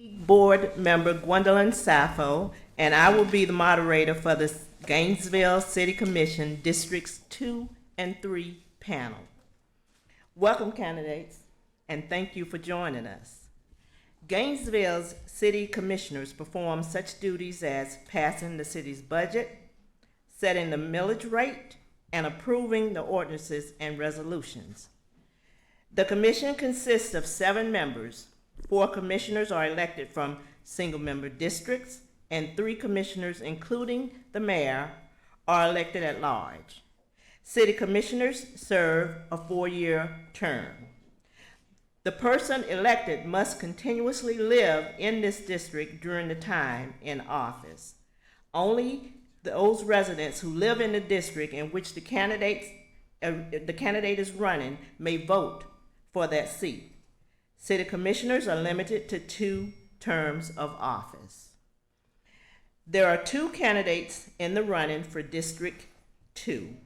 Board Member Gwendolyn Sappho, and I will be the moderator for the Gainesville City Commission Districts 2 and 3 panel. Welcome, candidates, and thank you for joining us. Gainesville's city commissioners perform such duties as passing the city's budget, setting the millage rate, and approving the ordinances and resolutions. The commission consists of 7 members. 4 commissioners are elected from single-member districts, and 3 commissioners, including the mayor, are elected at large. City commissioners serve a 4-year term. The person elected must continuously live in this district during the time in office. Only those residents who live in the district in which the candidate is running may vote for that seat. City commissioners are limited to 2 terms of office. There are 2 candidates in the running for District 2,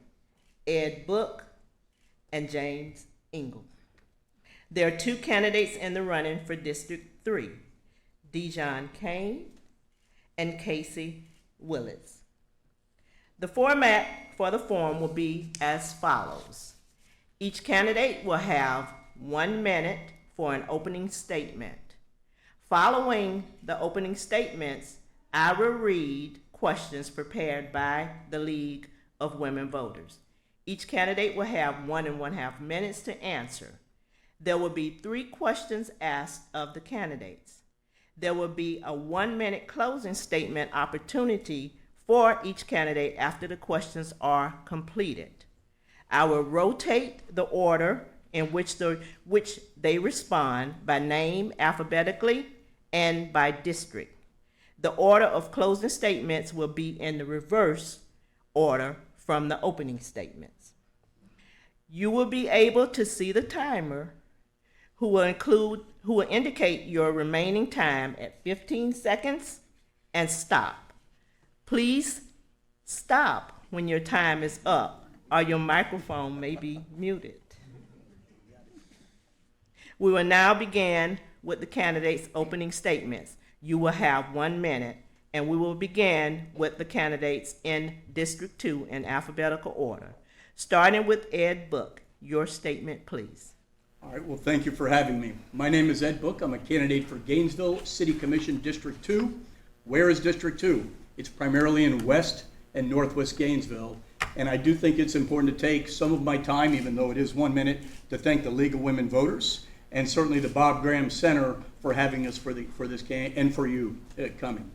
Ed Book and James Ingle. There are 2 candidates in the running for District 3, Dijon Kane and Casey Willits. The format for the forum will be as follows. Each candidate will have 1 minute for an opening statement. Following the opening statements, I will read questions prepared by the League of Women Voters. Each candidate will have 1 1/2 minutes to answer. There will be 3 questions asked of the candidates. There will be a 1-minute closing statement opportunity for each candidate after the questions are completed. I will rotate the order in which they respond by name alphabetically and by district. The order of closing statements will be in the reverse order from the opening statements. You will be able to see the timer who will indicate your remaining time at 15 seconds and stop. Please stop when your time is up or your microphone may be muted. We will now begin with the candidates' opening statements. You will have 1 minute, and we will begin with the candidates in District 2 in alphabetical order. Starting with Ed Book. Your statement, please. All right, well, thank you for having me. My name is Ed Book. I'm a candidate for Gainesville City Commission District 2. Where is District 2? It's primarily in West and Northwest Gainesville, and I do think it's important to take some of my time, even though it is 1 minute, to thank the League of Women Voters and certainly the Bob Graham Center for having us for this and for you coming.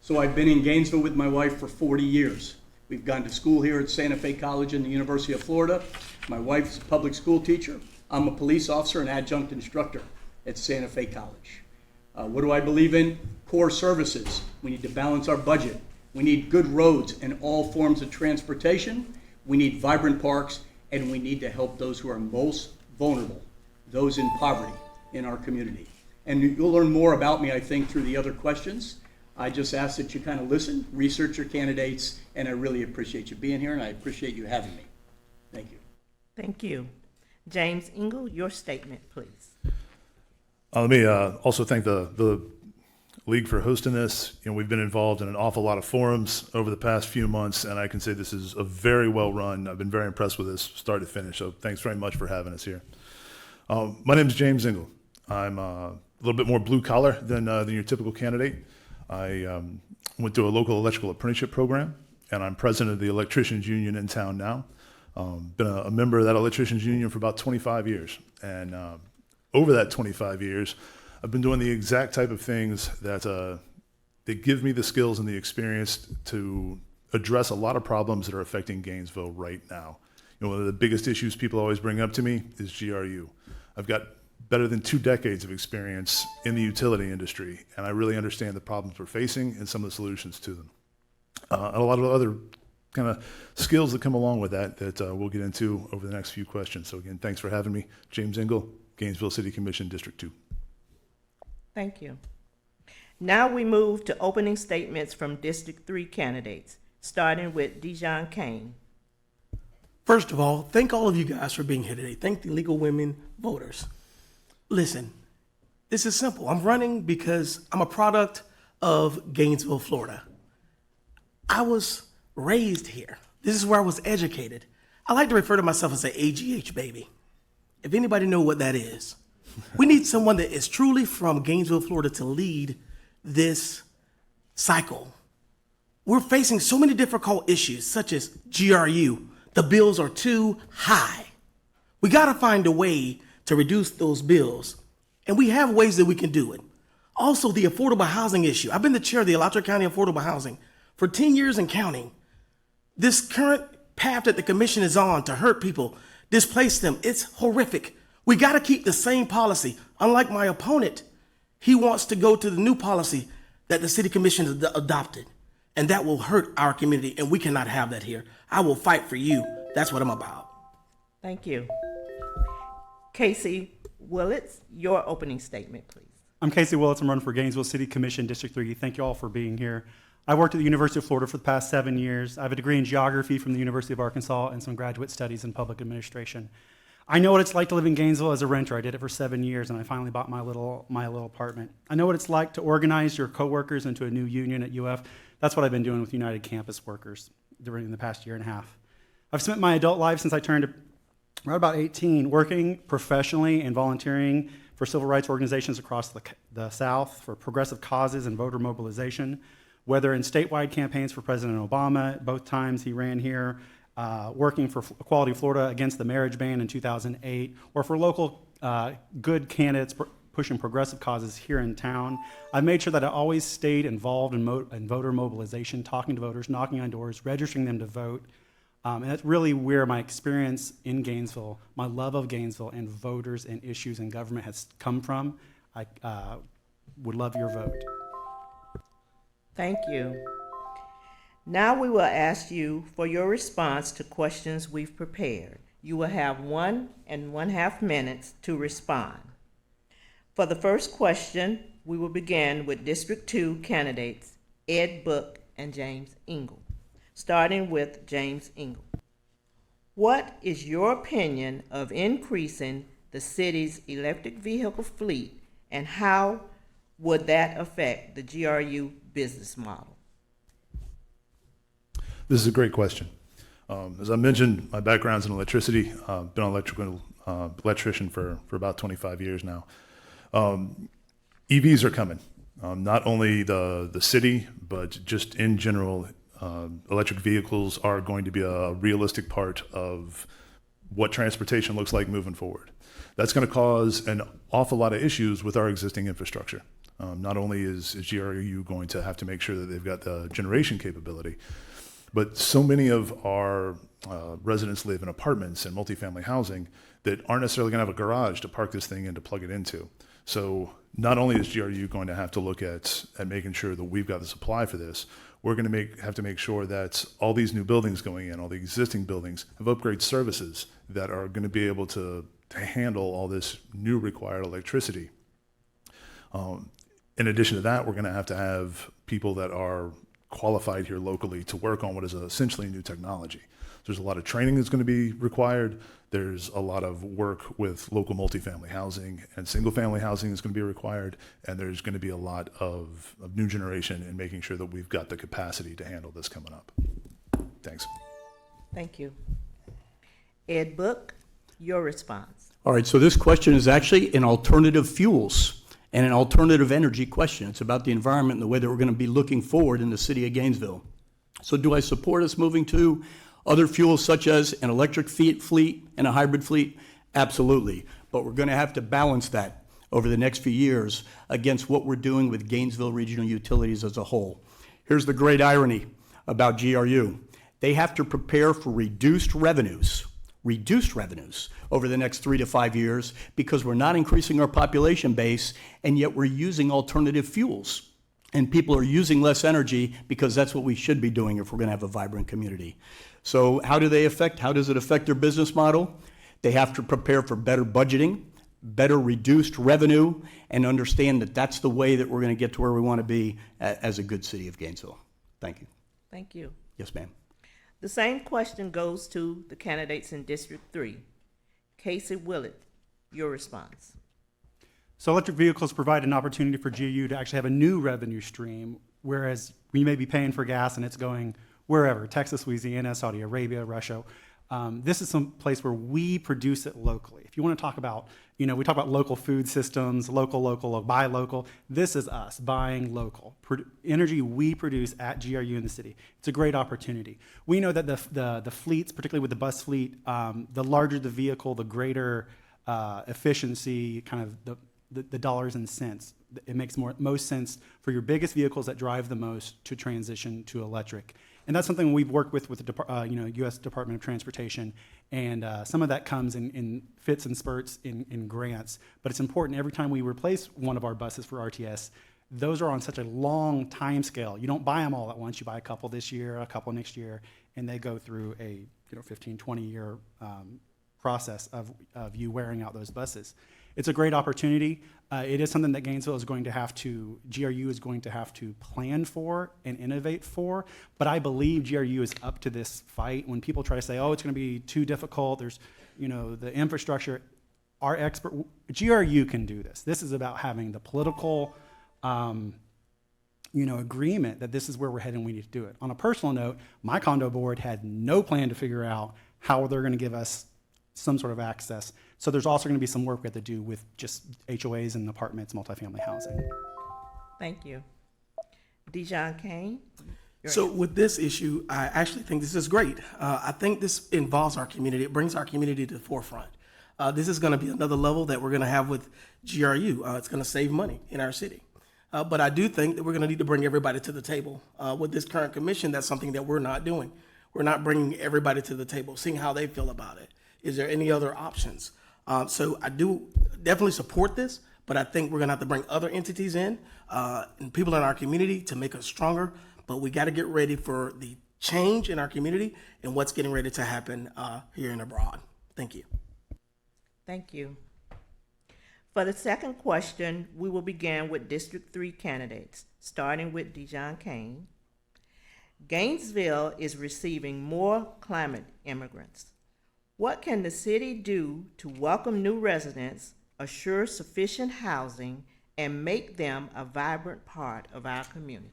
So I've been in Gainesville with my wife for 40 years. We've gone to school here at Santa Fe College and the University of Florida. My wife's a public school teacher. I'm a police officer and adjunct instructor at Santa Fe College. What do I believe in? Core services. We need to balance our budget. We need good roads and all forms of transportation. We need vibrant parks, and we need to help those who are most vulnerable, those in poverty in our community. And you'll learn more about me, I think, through the other questions. I just ask that you kind of listen, research your candidates, and I really appreciate you being here, and I appreciate you having me. Thank you. Thank you. James Ingle, your statement, please. Let me also thank the League for hosting this. We've been involved in an awful lot of forums over the past few months, and I can say this is a very well run. I've been very impressed with this start to finish, so thanks very much for having us here. My name is James Ingle. I'm a little bit more blue collar than your typical candidate. I went to a local electrical apprenticeship program, and I'm president of the electricians union in town now. Been a member of that electricians union for about 25 years. And over that 25 years, I've been doing the exact type of things that give me the skills and the experience to address a lot of problems that are affecting Gainesville right now. One of the biggest issues people always bring up to me is GRU. I've got better than 2 decades of experience in the utility industry, and I really understand the problems we're facing and some of the solutions to them. And a lot of other kind of skills that come along with that we'll get into over the next few questions. So again, thanks for having me. James Ingle, Gainesville City Commission, District 2. Thank you. Now we move to opening statements from District 3 candidates, starting with Dijon Kane. First of all, thank all of you guys for being here today. Thank the League of Women Voters. Listen, This is simple. I'm running because I'm a product of Gainesville, Florida. I was raised here. This is where I was educated. I like to refer to myself as an AGH baby. If anybody know what that is, we need someone that is truly from Gainesville, Florida to lead this cycle. We're facing so many difficult issues such as GRU. The bills are too high. We got to find a way to reduce those bills. And we have ways that we can do it. Also, the affordable housing issue. I've been the chair of the Alachua County Affordable Housing for 10 years and counting. This current path that the commission is on to hurt people, displace them, it's horrific. We got to keep the same policy. Unlike my opponent, he wants to go to the new policy that the city commission has adopted. And that will hurt our community, and we cannot have that here. I will fight for you. That's what I'm about. Thank you. Casey Willits, your opening statement, please. I'm Casey Willits. I'm running for Gainesville City Commission, District 3. Thank you all for being here. I worked at the University of Florida for the past 7 years. I have a degree in geography from the University of Arkansas and some graduate studies in public administration. I know what it's like to live in Gainesville as a renter. I did it for 7 years, and I finally bought my little apartment. I know what it's like to organize your coworkers into a new union at UF. That's what I've been doing with United Campus Workers during the past year and a half. I've spent my adult life since I turned right about 18 working professionally and volunteering for civil rights organizations across the South for progressive causes and voter mobilization, whether in statewide campaigns for President Obama, both times he ran here, working for Equality Florida against the marriage ban in 2008, or for local good candidates pushing progressive causes here in town. I've made sure that I always stayed involved in voter mobilization, talking to voters, knocking on doors, registering them to vote. And that's really where my experience in Gainesville, my love of Gainesville and voters and issues in government has come from. I would love your vote. Thank you. Now we will ask you for your response to questions we've prepared. You will have 1.5 minutes to respond. For the first question, we will begin with District 2 candidates Ed Book and James Ingle. Starting with James Ingle. What is your opinion of increasing the city's electric vehicle fleet, and how would that affect the GRU business model? This is a great question. As I mentioned, my background's in electricity. Been an electrical electrician for about 25 years now. EVs are coming. Not only the city, but just in general, electric vehicles are going to be a realistic part of what transportation looks like moving forward. That's going to cause an awful lot of issues with our existing infrastructure. Not only is GRU going to have to make sure that they've got the generation capability, but so many of our residents live in apartments and multifamily housing that aren't necessarily going to have a garage to park this thing in to plug it into. So not only is GRU going to have to look at making sure that we've got the supply for this, we're going to have to make sure that all these new buildings going in, all the existing buildings, have upgrade services that are going to be able to handle all this new required electricity. In addition to that, we're going to have people that are qualified here locally to work on what is essentially new technology. There's a lot of training that's going to be required. There's a lot of work with local multifamily housing, and single family housing is going to be required. And there's going to be a lot of new generation in making sure that we've got the capacity to handle this coming up. Thanks. Thank you. Ed Book, your response. All right, so this question is actually an alternative fuels and an alternative energy question. It's about the environment and the way that we're going to be looking forward in the city of Gainesville. So do I support us moving to other fuels such as an electric fleet and a hybrid fleet? Absolutely. But we're going to have to balance that over the next few years against what we're doing with Gainesville Regional Utilities as a whole. Here's the great irony about GRU. They have to prepare for reduced revenues over the next 3 to 5 years because we're not increasing our population base, and yet we're using alternative fuels. And people are using less energy because that's what we should be doing if we're going to have a vibrant community. So how does it affect their business model? They have to prepare for better budgeting, better reduced revenue, and understand that that's the way that we're going to get to where we want to be as a good city of Gainesville. Thank you. Thank you. Yes, ma'am. The same question goes to the candidates in District 3. Casey Willett, your response. So electric vehicles provide an opportunity for GU to actually have a new revenue stream, whereas we may be paying for gas and it's going wherever, Texas, Louisiana, Saudi Arabia, Russia. This is some place where we produce it locally. If you want to talk about, we talk about local food systems, local, buy local. This is us buying local. Energy we produce at GRU in the city. It's a great opportunity. We know that the fleets, particularly with the bus fleet, the larger the vehicle, the greater efficiency, kind of the dollars and cents. It makes most sense for your biggest vehicles that drive the most to transition to electric. And that's something we've worked with the U.S. Department of Transportation, and some of that comes in fits and spurts in grants. But it's important every time we replace one of our buses for RTS, those are on such a long time scale. You don't buy them all at once. You buy a couple this year, a couple next year, and they go through a 15, 20-year process of you wearing out those buses. It's a great opportunity. It is something that Gainesville is going to have to, GRU is going to have to plan for and innovate for, but I believe GRU is up to this fight. When people try to say, oh, it's going to be too difficult, there's, the infrastructure, GRU can do this. This is about having the political, agreement that this is where we're heading, we need to do it. On a personal note, my condo board had no plan to figure out how they're going to give us some sort of access. So there's also going to be some work we have to do with just HOAs and apartments, multifamily housing. Thank you. Dijon Kane? So with this issue, I actually think this is great. I think this involves our community. It brings our community to the forefront. This is going to be another level that we're going to have with GRU. It's going to save money in our city. But I do think that we're going to need to bring everybody to the table. With this current commission, that's something that we're not doing. We're not bringing everybody to the table, seeing how they feel about it. Is there any other options? So I do definitely support this, but I think we're gonna have to bring other entities in and people in our community to make us stronger. But we got to get ready for the change in our community and what's getting ready to happen here and abroad. Thank you. Thank you. For the second question, we will begin with District 3 candidates, starting with Dijon Kane. Gainesville is receiving more climate immigrants. What can the city do to welcome new residents, assure sufficient housing, and make them a vibrant part of our community?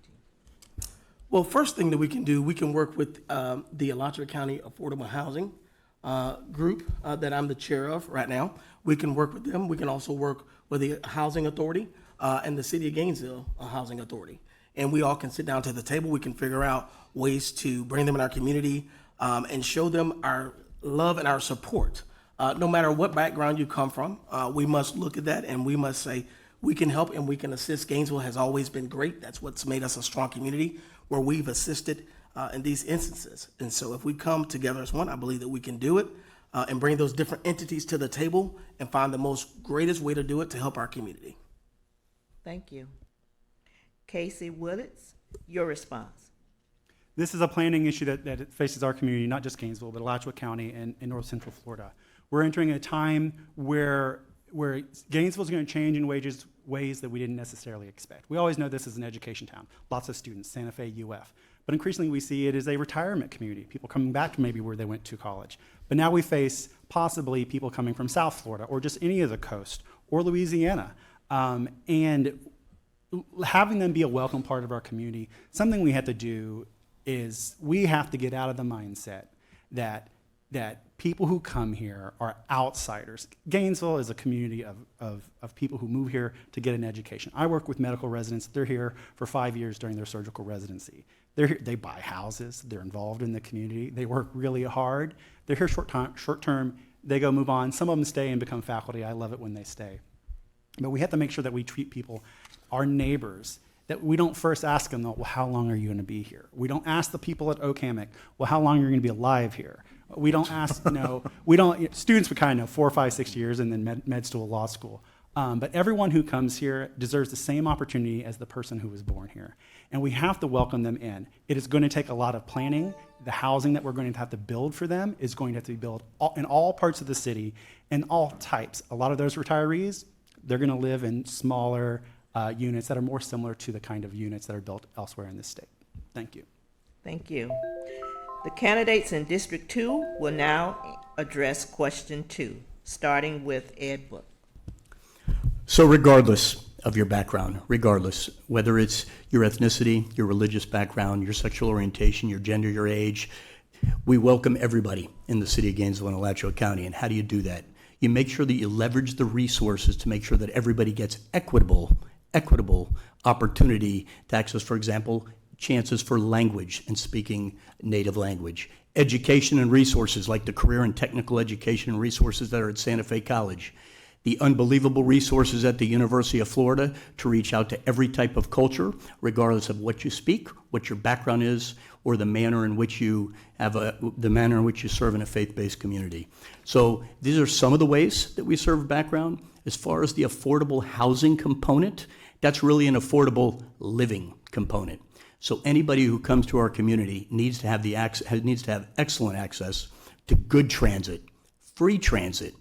Well, first thing that we can do, we can work with the Alachua County Affordable Housing group that I'm the chair of right now. We can work with them. We can also work with the Housing Authority and the City of Gainesville Housing Authority. And we all can sit down to the table. We can figure out ways to bring them in our community and show them our love and our support. No matter what background you come from, we must look at that and we must say, we can help and we can assist. Gainesville has always been great. That's what's made us a strong community where we've assisted in these instances. And so if we come together as one, I believe that we can do it and bring those different entities to the table and find the most greatest way to do it to help our community. Thank you. Casey Willits, your response. This is a planning issue that faces our community, not just Gainesville, but Alachua County and North Central Florida. We're entering a time where Gainesville is going to change in ways that we didn't necessarily expect. We always know this is an education town, lots of students, Santa Fe, UF. But increasingly we see it as a retirement community, people coming back to maybe where they went to college. But now we face possibly people coming from South Florida or just any of the coast or Louisiana. And having them be a welcome part of our community, something we have to do is we have to get out of the mindset that people who come here are outsiders. Gainesville is a community of people who move here to get an education. I work with medical residents. They're here for 5 years during their surgical residency. They're here, they buy houses. They're involved in the community. They work really hard. They're here short term. They go move on. Some of them stay and become faculty. I love it when they stay. But we have to make sure that we treat people, our neighbors, that we don't first ask them, well, how long are you going to be here? We don't ask the people at Okamic, well, how long are you going to be alive here? We don't ask, students would kind of know 4, 5, 6 years and then med school, law school. But everyone who comes here deserves the same opportunity as the person who was born here. And we have to welcome them in. It is going to take a lot of planning. The housing that we're going to have to build for them is going to have to be built in all parts of the city and all types. A lot of those retirees, they're going to live in smaller units that are more similar to the kind of units that are built elsewhere in this state. Thank you. Thank you. The candidates in District 2 will now address question 2, starting with Ed Book. So regardless of your background, regardless, whether it's your ethnicity, your religious background, your sexual orientation, your gender, your age, we welcome everybody in the city of Gainesville and Alachua County. And how do you do that? You make sure that you leverage the resources to make sure that everybody gets equitable opportunity to access, for example, chances for language and speaking native language. Education and resources like the career and technical education and resources that are at Santa Fe College. The unbelievable resources at the University of Florida to reach out to every type of culture, regardless of what you speak, what your background is, or the manner in which you serve in a faith-based community. So these are some of the ways that we serve background. As far as the affordable housing component, that's really an affordable living component. So anybody who comes to our community needs to have excellent access to good transit, free transit,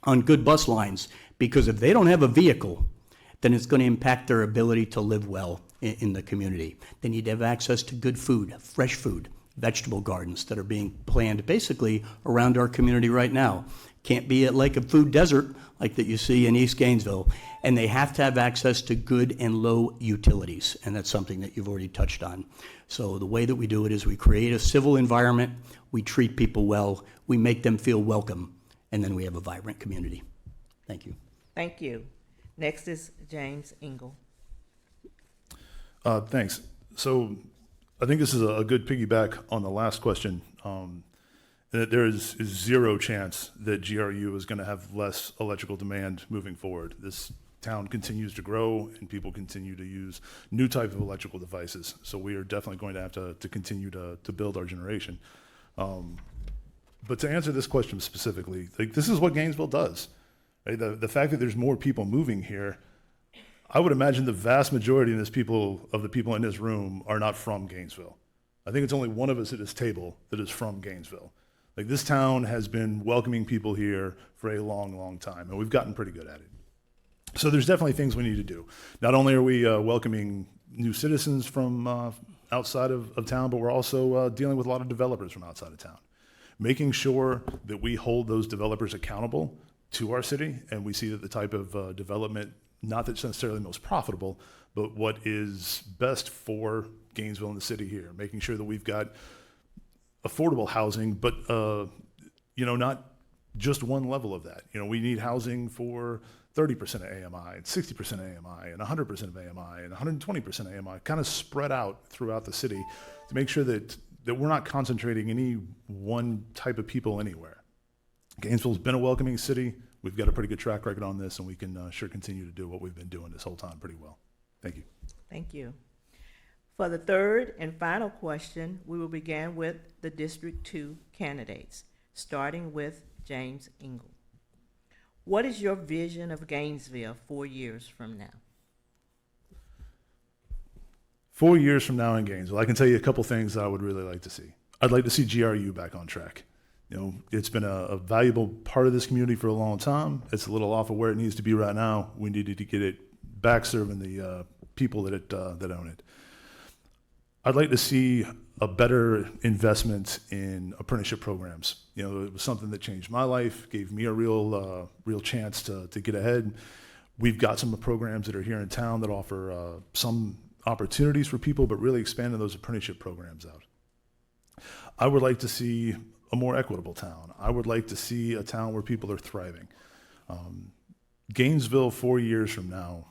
on good bus lines, because if they don't have a vehicle, then it's going to impact their ability to live well in the community. They need to have access to good food, fresh food, vegetable gardens that are being planned basically around our community right now. Can't be like a food desert like that you see in East Gainesville. And they have to have access to good and low utilities, and that's something that you've already touched on. So the way that we do it is we create a civil environment, we treat people well, we make them feel welcome, and then we have a vibrant community. Thank you. Thank you. Next is James Ingle. Thanks. So I think this is a good piggyback on the last question. That there is zero chance that GRU is going to have less electrical demand moving forward. This town continues to grow and people continue to use new type of electrical devices. So we are definitely going to have to continue to build our generation. But to answer this question specifically, like, this is what Gainesville does. Right? The fact that there's more people moving here, I would imagine the vast majority of the people in this room are not from Gainesville. I think it's only one of us at this table that is from Gainesville. Like, this town has been welcoming people here for a long, long time, and we've gotten pretty good at it. So there's definitely things we need to do. Not only are we welcoming new citizens from outside of town, but we're also dealing with a lot of developers from outside of town. Making sure that we hold those developers accountable to our city, and we see that the type of development, not that's necessarily most profitable, but what is best for Gainesville and the city here. Making sure that we've got affordable housing, but not just one level of that. We need housing for 30% of AMI, and 60% of AMI, and 100% of AMI, and 120% of AMI, kind of spread out throughout the city to make sure that we're not concentrating any one type of people anywhere. Gainesville's been a welcoming city. We've got a pretty good track record on this, and we can sure continue to do what we've been doing this whole time pretty well. Thank you. Thank you. For the third and final question, we will begin with the District 2 candidates, starting with James Ingle. What is your vision of Gainesville 4 years from now? 4 years from now in Gainesville, I can tell you a couple things that I would really like to see. I'd like to see GRU back on track. It's been a valuable part of this community for a long time. It's a little off of where it needs to be right now. We needed to get it back serving the people that own it. I'd like to see a better investment in apprenticeship programs. It was something that changed my life, gave me a real chance to get ahead. We've got some programs that are here in town that offer some opportunities for people, but really expanding those apprenticeship programs out. I would like to see a more equitable town. I would like to see a town where people are thriving. Gainesville 4 years from now,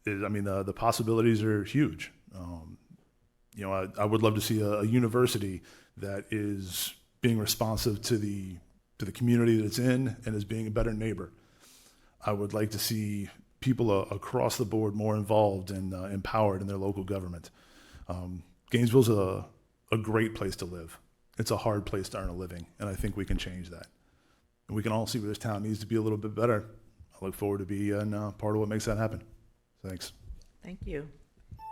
the possibilities are huge. I would love to see a university that is being responsive to the community that it's in and is being a better neighbor. I would like to see people across the board more involved and empowered in their local government. Gainesville's a great place to live. It's a hard place to earn a living, and I think we can change that. And we can all see where this town needs to be a little bit better. I look forward to being part of what makes that happen. Thanks. Thank you.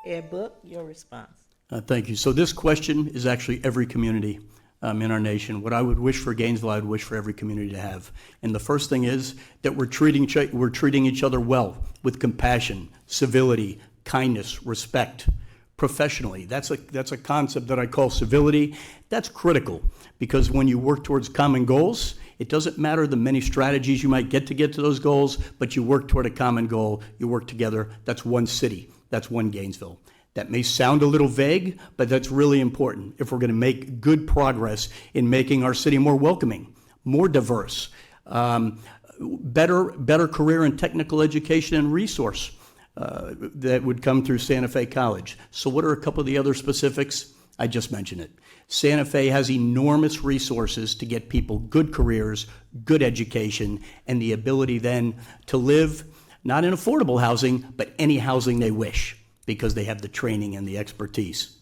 Ed Book, your response. Thank you. So this question is actually every community in our nation. What I would wish for Gainesville, I would wish for every community to have. And the first thing is that we're treating each other well, with compassion, civility, kindness, respect, professionally. That's a concept that I call civility. That's critical, because when you work towards common goals, It doesn't matter the many strategies you might get to those goals, but you work toward a common goal. You work together. That's one city. That's one Gainesville. That may sound a little vague, but that's really important if we're going to make good progress in making our city more welcoming, more diverse, better career and technical education and resource that would come through Santa Fe College. So what are a couple of the other specifics? I just mentioned it. Santa Fe has enormous resources to get people good careers, good education, and the ability then to live not in affordable housing, but any housing they wish, because they have the training and the expertise.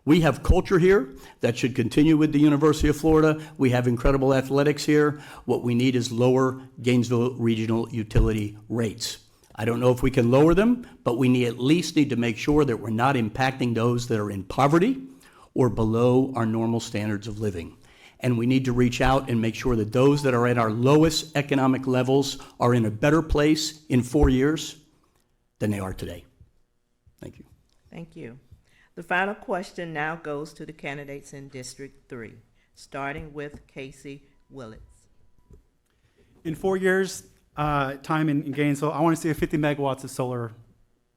We have culture here that should continue with the University of Florida. We have incredible athletics here. What we need is lower Gainesville regional utility rates. I don't know if we can lower them, but we at least need to make sure that we're not impacting those that are in poverty or below our normal standards of living. And we need to reach out and make sure that those that are at our lowest economic levels are in a better place in 4 years than they are today. Thank you. Thank you. The final question now goes to the candidates in District 3, starting with Casey Willits. In 4 years, time in Gainesville, I want to see 50 megawatts of solar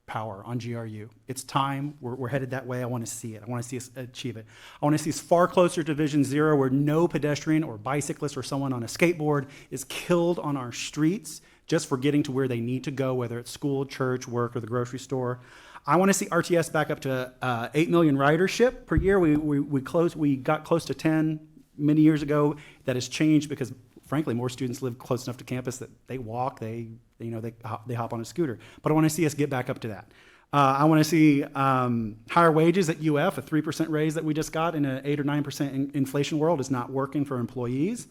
power on GRU. It's time. We're headed that way. I want to see it. I want to see us achieve it. I want to see us far closer to Vision Zero, where no pedestrian or bicyclist or someone on a skateboard is killed on our streets just for getting to where they need to go, whether it's school, church, work, or the grocery store. I want to see RTS back up to 8 million ridership per year. We got close to 10 many years ago. That has changed because, frankly, more students live close enough to campus that they walk, they hop on a scooter. But I want to see us get back up to that. I want to see higher wages at UF. A 3% raise that we just got in an 8 or 9% inflation world is not working for employees.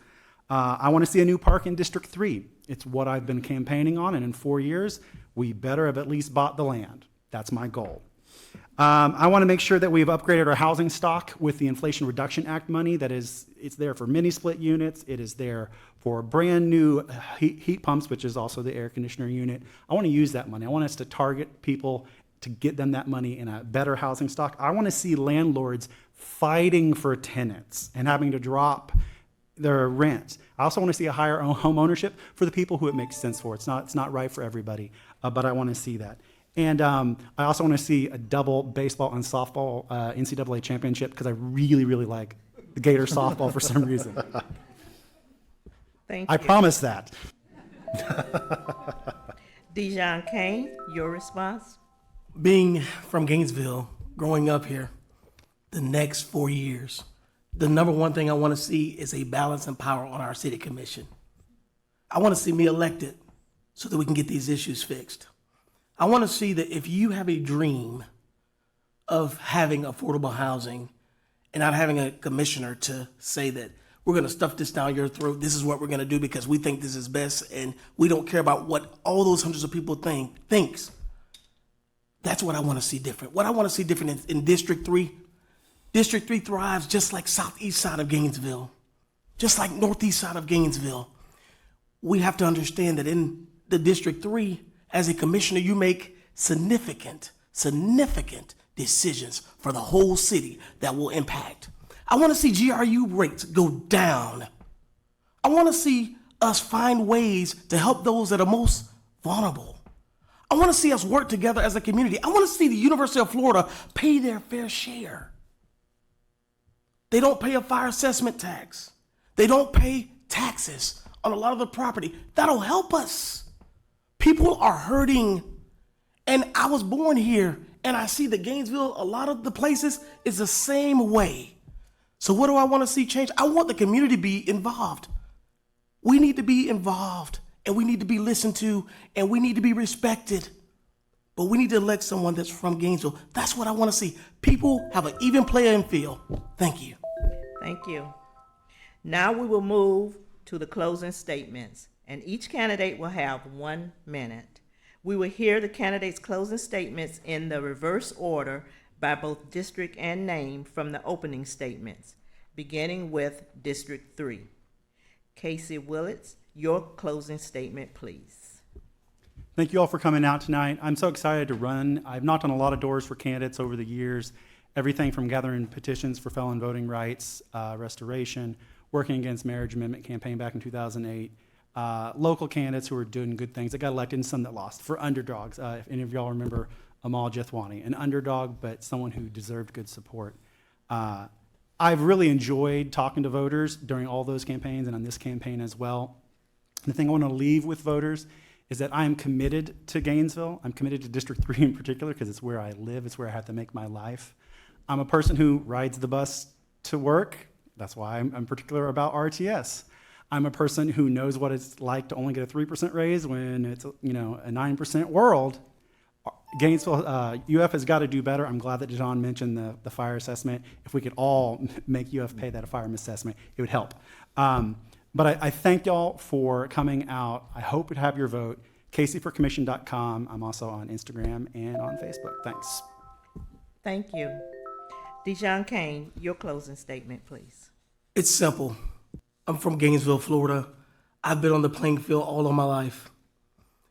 I want to see a new park in District 3. It's what I've been campaigning on, and in 4 years, we better have at least bought the land. That's my goal. I want to make sure that we've upgraded our housing stock with the Inflation Reduction Act money. It's there for mini split units. It is there for brand new heat pumps, which is also the air conditioner unit. I want to use that money. I want us to target people to get them that money in a better housing stock. I want to see landlords fighting for tenants and having to drop their rent. I also want to see a higher home ownership for the people who it makes sense for. It's not right for everybody, but I want to see that. And I also want to see a double baseball and softball NCAA championship because I really, really like the Gator softball for some reason. Thank you. I promise that. Dijon Kane, your response? Being from Gainesville, growing up here, the next 4 years, the number one thing I want to see is a balance and power on our city commission. I want to see me elected so that we can get these issues fixed. I want to see that if you have a dream of having affordable housing and not having a commissioner to say that we're going to stuff this down your throat, this is what we're going to do because we think this is best and we don't care about what all those hundreds of people thinks. That's what I want to see different. What I want to see different in District 3, District 3 thrives just like southeast side of Gainesville, just like northeast side of Gainesville. We have to understand that in the District 3, as a commissioner, you make significant decisions for the whole city that will impact. I want to see GRU rates go down. I want to see us find ways to help those that are most vulnerable. I want to see us work together as a community. I want to see the University of Florida pay their fair share. They don't pay a fire assessment tax. They don't pay taxes on a lot of the property. That'll help us. People are hurting. And I was born here, and I see that Gainesville, a lot of the places, is the same way. So what do I want to see change? I want the community to be involved. We need to be involved, and we need to be listened to, and we need to be respected. But we need to elect someone that's from Gainesville. That's what I want to see. People have an even playing field. Thank you. Thank you. Now we will move to the closing statements, and each candidate will have 1 minute. We will hear the candidates' closing statements in the reverse order by both district and name from the opening statements, beginning with District 3. Casey Willits, your closing statement, please. Thank you all for coming out tonight. I'm so excited to run. I've knocked on a lot of doors for candidates over the years, everything from gathering petitions for felon voting rights, restoration, working against marriage amendment campaign back in 2008. Local candidates who were doing good things that got elected and some that lost. For underdogs, if any of y'all remember Amal Jethwani, an underdog, but someone who deserved good support. I've really enjoyed talking to voters during all those campaigns and on this campaign as well. The thing I want to leave with voters is that I am committed to Gainesville. I'm committed to District 3 in particular because it's where I live. It's where I have to make my life. I'm a person who rides the bus to work. That's why I'm particular about RTS. I'm a person who knows what it's like to only get a 3% raise when it's a 9% world. Gainesville, UF has got to do better. I'm glad that John mentioned the fire assessment. If we could all make UF pay that fire assessment, it would help. But I thank y'all for coming out. I hope to have your vote. CaseyForCommission.com. I'm also on Instagram and on Facebook. Thanks. Thank you. Dijon Kane, your closing statement, please. It's simple. I'm from Gainesville, Florida. I've been on the playing field all of my life.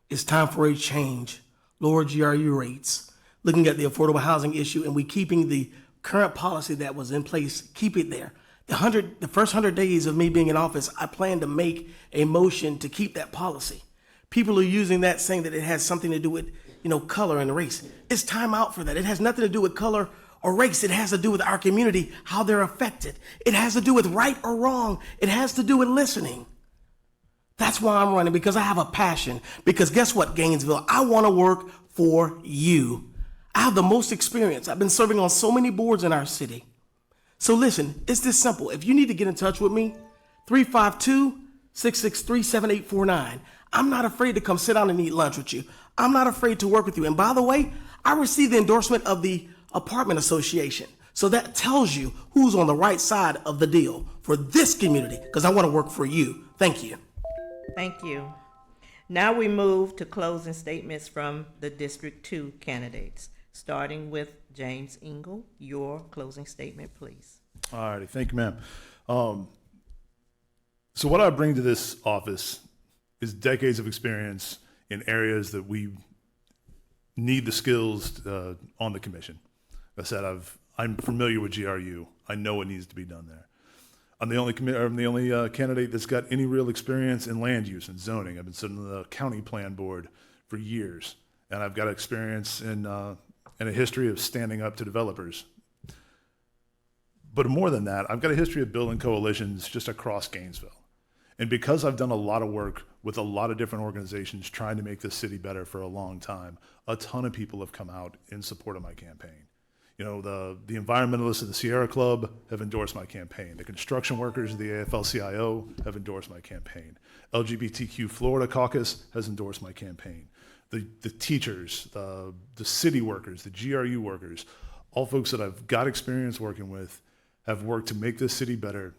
It's time for a change. Lower GRU rates, looking at the affordable housing issue, and we keeping the current policy that was in place, keep it there. The first 100 days of me being in office, I plan to make a motion to keep that policy. People are using that saying that it has something to do with, color and race. It's time out for that. It has nothing to do with color or race. It has to do with our community, how they're affected. It has to do with right or wrong. It has to do with listening. That's why I'm running, because I have a passion. Because guess what, Gainesville? I want to work for you. I have the most experience. I've been serving on so many boards in our city. So listen, it's this simple. If you need to get in touch with me, 352-663-7849. I'm not afraid to come sit down and eat lunch with you. I'm not afraid to work with you. And by the way, I received the endorsement of the Apartment Association. So that tells you who's on the right side of the deal for this community, because I want to work for you. Thank you. Thank you. Now we move to closing statements from the District 2 candidates, starting with James Ingle. Your closing statement, please. All righty, thank you, ma'am. So what I bring to this office is decades of experience in areas that we need the skills on the commission. Like I said, I'm familiar with GRU. I know what needs to be done there. I'm the only candidate that's got any real experience in land use and zoning. I've been sitting on the county plan board for years, and I've got experience in a history of standing up to developers. But more than that, I've got a history of building coalitions just across Gainesville. And because I've done a lot of work with a lot of different organizations trying to make this city better for a long time, a ton of people have come out in support of my campaign. The environmentalists of the Sierra Club have endorsed my campaign. The construction workers of the AFL-CIO have endorsed my campaign. LGBTQ Florida Caucus has endorsed my campaign. The teachers, the city workers, the GRU workers, all folks that I've got experience working with have worked to make this city better,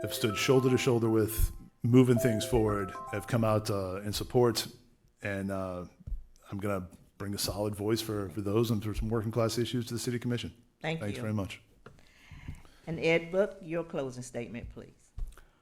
have stood shoulder to shoulder with, moving things forward, have come out in support, and I'm going to bring a solid voice for those and for some working class issues to the City Commission. Thanks very much. And Ed Book, your closing statement, please.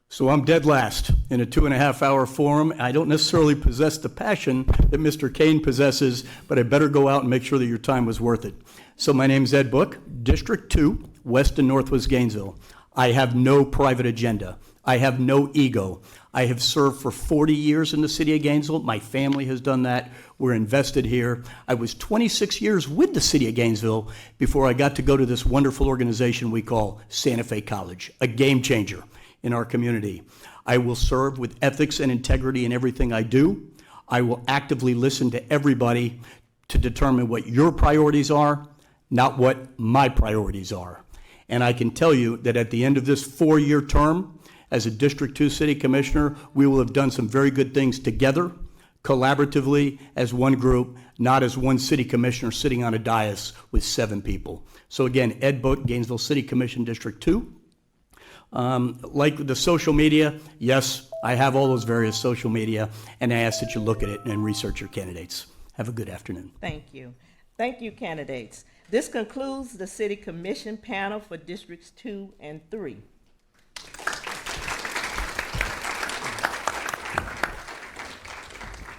So I'm dead last in a 2.5-hour forum. I don't necessarily possess the passion that Mr. Kane possesses, but I better go out and make sure that your time was worth it. So my name's Ed Book, District 2, West and Northwest Gainesville. I have no private agenda. I have no ego. I have served for 40 years in the city of Gainesville. My family has done that. We're invested here. I was 26 years with the city of Gainesville before I got to go to this wonderful organization we call Santa Fe College, a game changer in our community. I will serve with ethics and integrity in everything I do. I will actively listen to everybody to determine what your priorities are, not what my priorities are. And I can tell you that at the end of this 4-year term, as a District 2 City Commissioner, we will have done some very good things together, collaboratively, as one group, not as one City Commissioner sitting on a dais with 7 people. So again, Ed Book, Gainesville City Commission, District 2. Like the social media, yes, I have all those various social media, and I ask that you look at it and research your candidates. Have a good afternoon. Thank you. Thank you, candidates. This concludes the City Commission panel for Districts 2 and 3.